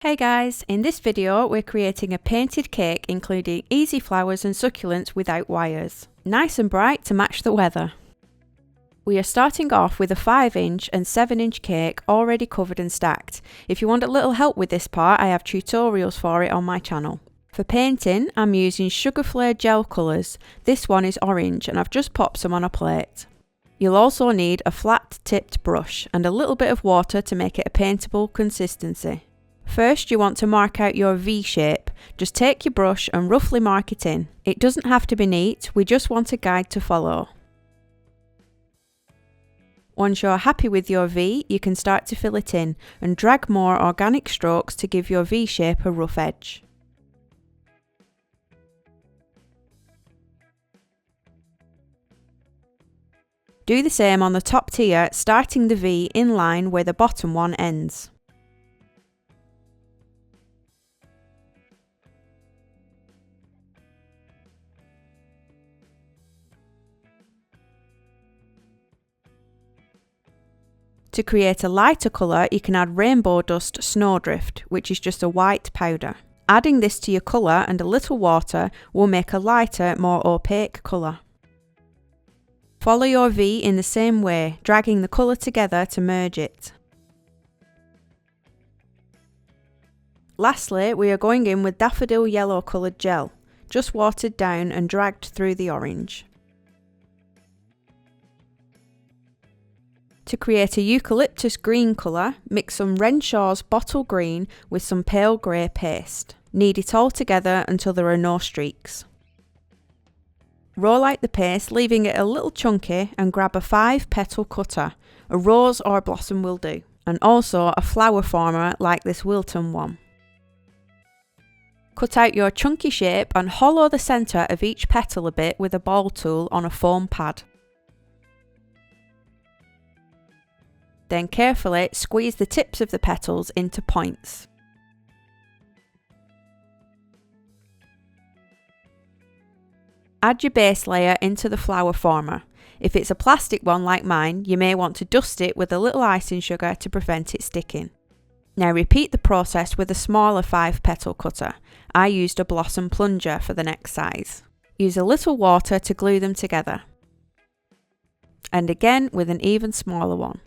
Hey guys, in this video we're creating a painted cake including easy flowers and succulents without wires. Nice and bright to match the weather. We are starting off with a 5-inch and 7-inch cake already covered and stacked. If you want a little help with this part, I have tutorials for it on my channel. For painting, I'm using Sugar Flare gel colours. This one is orange and I've just popped some on a plate. You'll also need a flat tipped brush and a little bit of water to make it a paintable consistency. First, you want to mark out your V shape. Just take your brush and roughly mark it in. It doesn't have to be neat, we just want a guide to follow. Once you're happy with your V, you can start to fill it in and drag more organic strokes to give your V shape a rough edge. Do the same on the top tier, starting the V in line where the bottom one ends. To create a lighter colour, you can add Rainbow Dust Snowdrift, which is just a white powder. Adding this to your colour and a little water will make a lighter, more opaque colour. Follow your V in the same way, dragging the colour together to merge it. Lastly, we are going in with Daffodil Yellow coloured gel, just watered down and dragged through the orange. To create a eucalyptus green colour, mix some Renshaw's bottle green with some pale grey paste. Knead it all together until there are no streaks. Roll out the paste, leaving it a little chunky, and grab a 5-petal cutter. A rose or a blossom will do, and also a flower former like this Wilton one. Cut out your chunky shape and hollow the centre of each petal a bit with a ball tool on a foam pad. Then carefully squeeze the tips of the petals into points. Add your base layer into the flower former. If it's a plastic one like mine, you may want to dust it with a little icing sugar to prevent it sticking. Now repeat the process with a smaller 5-petal cutter. I used a blossom plunger for the next size. Use a little water to glue them together. And again with an even smaller one.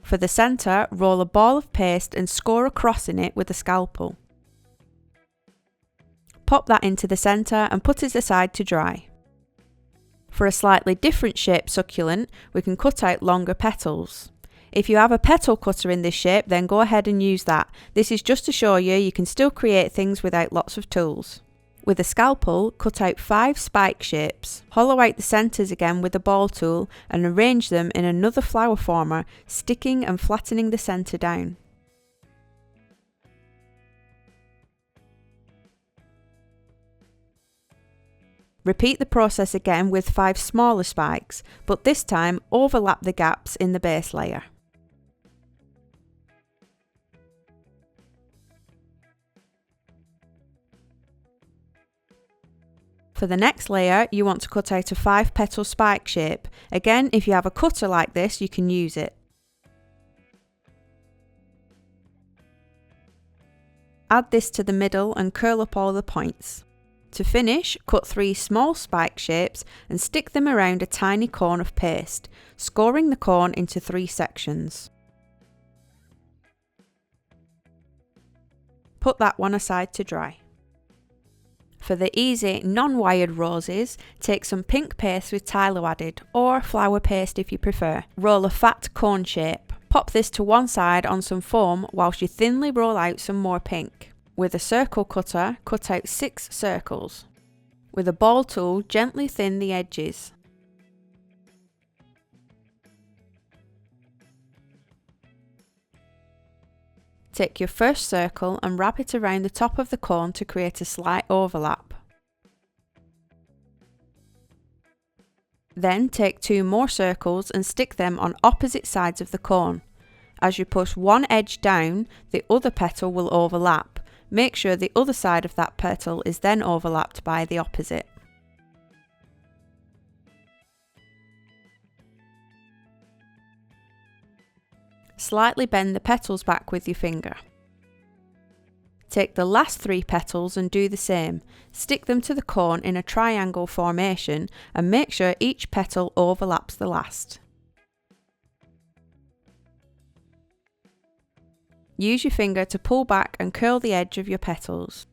For the centre, roll a ball of paste and score a cross in it with a scalpel. Pop that into the centre and put it aside to dry. For a slightly different shaped succulent, we can cut out longer petals. If you have a petal cutter in this shape, then go ahead and use that. This is just to show you can still create things without lots of tools. With a scalpel, cut out 5 spike shapes. Hollow out the centres again with a ball tool and arrange them in another flower former, sticking and flattening the centre down. Repeat the process again with 5 smaller spikes, but this time overlap the gaps in the base layer. For the next layer, you want to cut out a 5-petal spike shape. Again, if you have a cutter like this, you can use it. Add this to the middle and curl up all the points. To finish, cut 3 small spike shapes and stick them around a tiny cone of paste, scoring the cone into 3 sections. Put that one aside to dry. For the easy, non-wired roses, take some pink paste with Tylo added, or flower paste if you prefer. Roll a fat cone shape. Pop this to one side on some foam whilst you thinly roll out some more pink. With a circle cutter, cut out 6 circles. With a ball tool, gently thin the edges. Take your first circle and wrap it around the top of the cone to create a slight overlap. Then take 2 more circles and stick them on opposite sides of the cone. As you push one edge down, the other petal will overlap. Make sure the other side of that petal is then overlapped by the opposite. Slightly bend the petals back with your finger. Take the last 3 petals and do the same. Stick them to the cone in a triangle formation and make sure each petal overlaps the last. Use your finger to pull back and curl the edge of your petals.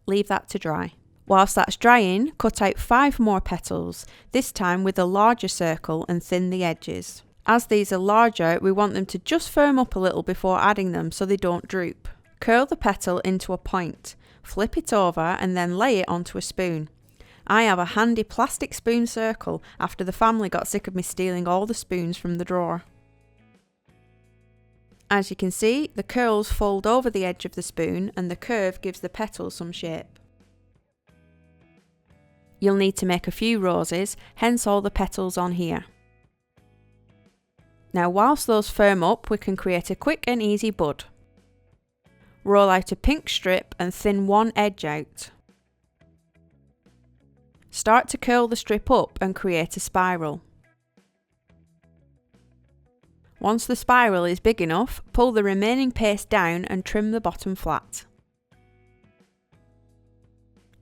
Leave that to dry. Whilst that's drying, cut out 5 more petals, this time with a larger circle, and thin the edges. As these are larger, we want them to just firm up a little before adding them so they don't droop. Curl the petal into a point, flip it over and then lay it onto a spoon. I have a handy plastic spoon circle after the family got sick of me stealing all the spoons from the drawer. As you can see, the curls fold over the edge of the spoon and the curve gives the petal some shape. You'll need to make a few roses, hence all the petals on here. Now whilst those firm up, we can create a quick and easy bud. Roll out a pink strip and thin one edge out. Start to curl the strip up and create a spiral. Once the spiral is big enough, pull the remaining paste down and trim the bottom flat.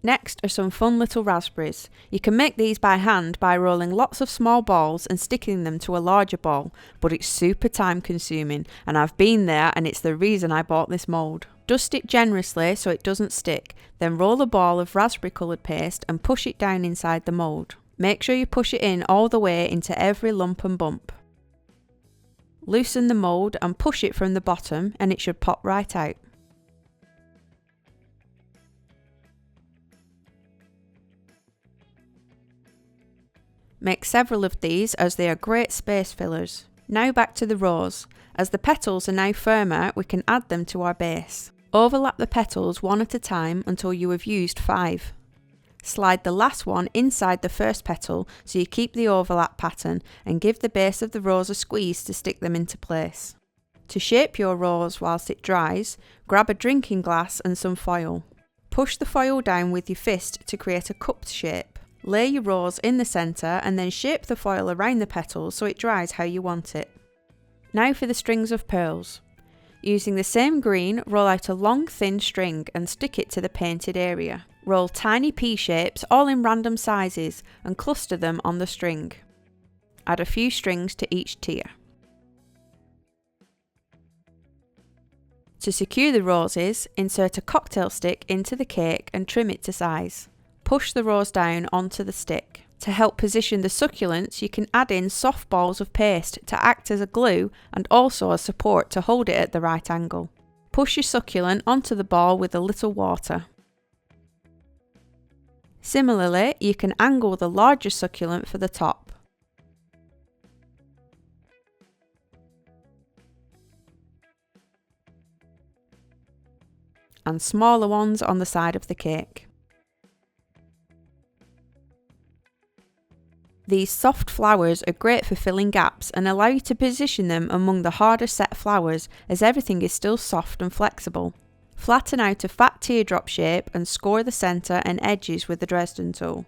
Next are some fun little raspberries. You can make these by hand by rolling lots of small balls and sticking them to a larger ball, but it's super time consuming and I've been there and it's the reason I bought this mould. Dust it generously so it doesn't stick, then roll a ball of raspberry coloured paste and push it down inside the mould. Make sure you push it in all the way into every lump and bump. Loosen the mould and push it from the bottom and it should pop right out. Make several of these as they are great space fillers. Now back to the rose. As the petals are now firmer, we can add them to our base. Overlap the petals one at a time until you have used 5. Slide the last one inside the first petal so you keep the overlap pattern and give the base of the rose a squeeze to stick them into place. To shape your rose whilst it dries, grab a drinking glass and some foil. Push the foil down with your fist to create a cupped shape. Lay your rose in the centre and then shape the foil around the petals so it dries how you want it. Now for the strings of pearls. Using the same green, roll out a long thin string and stick it to the painted area. Roll tiny pea shapes all in random sizes and cluster them on the string. Add a few strings to each tier. To secure the roses, insert a cocktail stick into the cake and trim it to size. Push the rose down onto the stick. To help position the succulents, you can add in soft balls of paste to act as a glue and also a support to hold it at the right angle. Push your succulent onto the ball with a little water. Similarly, you can angle the larger succulent for the top. And smaller ones on the side of the cake. These soft flowers are great for filling gaps and allow you to position them among the harder set flowers as everything is still soft and flexible. Flatten out a fat teardrop shape and score the centre and edges with the Dresden tool.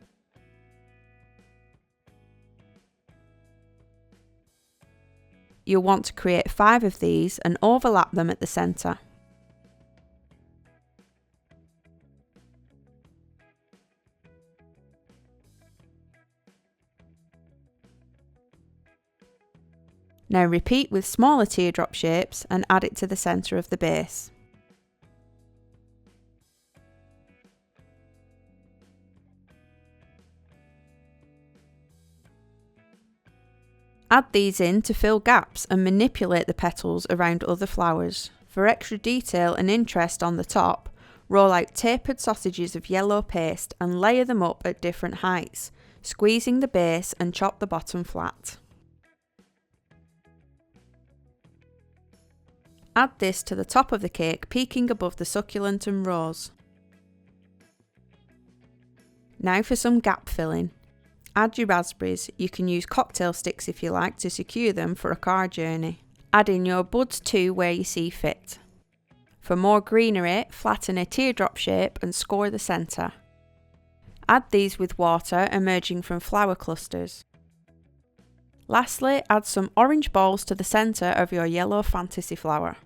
You'll want to create 5 of these and overlap them at the centre. Now repeat with smaller teardrop shapes and add it to the centre of the base. Add these in to fill gaps and manipulate the petals around other flowers. For extra detail and interest on the top, roll out tapered sausages of yellow paste and layer them up at different heights, squeezing the base and chop the bottom flat. Add this to the top of the cake, peeking above the succulent and rose. Now for some gap filling. Add your raspberries. You can use cocktail sticks if you like to secure them for a car journey. Add in your buds too where you see fit. For more greenery, flatten a teardrop shape and score the centre. Add these with water emerging from flower clusters. Lastly, add some orange balls to the centre of your yellow fantasy flower.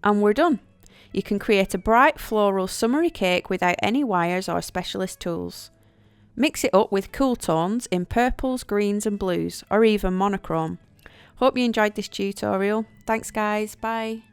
And we're done! You can create a bright floral summery cake without any wires or specialist tools. Mix it up with cool tones in purples, greens and blues, or even monochrome. Hope you enjoyed this tutorial. Thanks guys, bye!